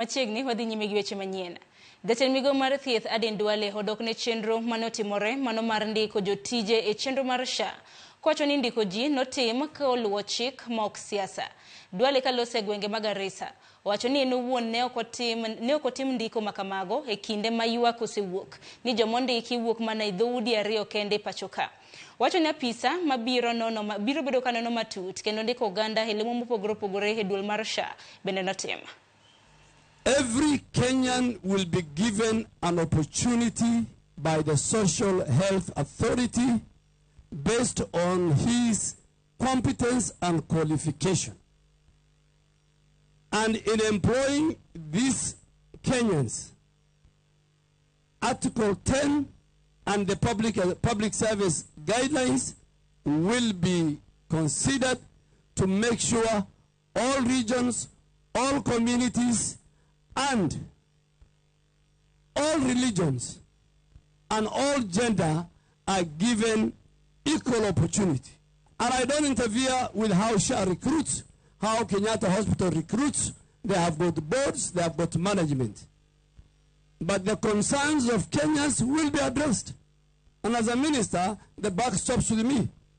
Machiegni wadhi nyime gi weche manyien. Jatend migao mar Thieth Aden Duale odokne chenro manotimore mano mar ndiko jotije e chenro mar SHA. Kwacho ni ndiko ji notim ka oluwo chik ma ok siasa. Duale kalose e gwenge mag Garissa wacho ni en owuon ne ok otim ndiko makamago e kinde ma ywak osewuok ni jomondiki wuok mana e dhoudi ariyo kende pacho ka. Wacho ni apisa biro bedo ka nono matut kendo ndiko oganda e lemo mopogore opogore e duol mar SHA bende notim. Every Kenyan will be given an opportunity by the Social Health Authority based on his competence and qualification. And in employing these Kenyans, Article 10 and the public service guidelines will be considered to make sure all regions, all communities, and all religions and all gender are given equal opportunity. And I don't interfere with how SHA recruits, how Kenyatta Hospital recruits. They have got boards, they have got management. But the concerns of Kenyans will be addressed. And as a minister, the buck stops with me.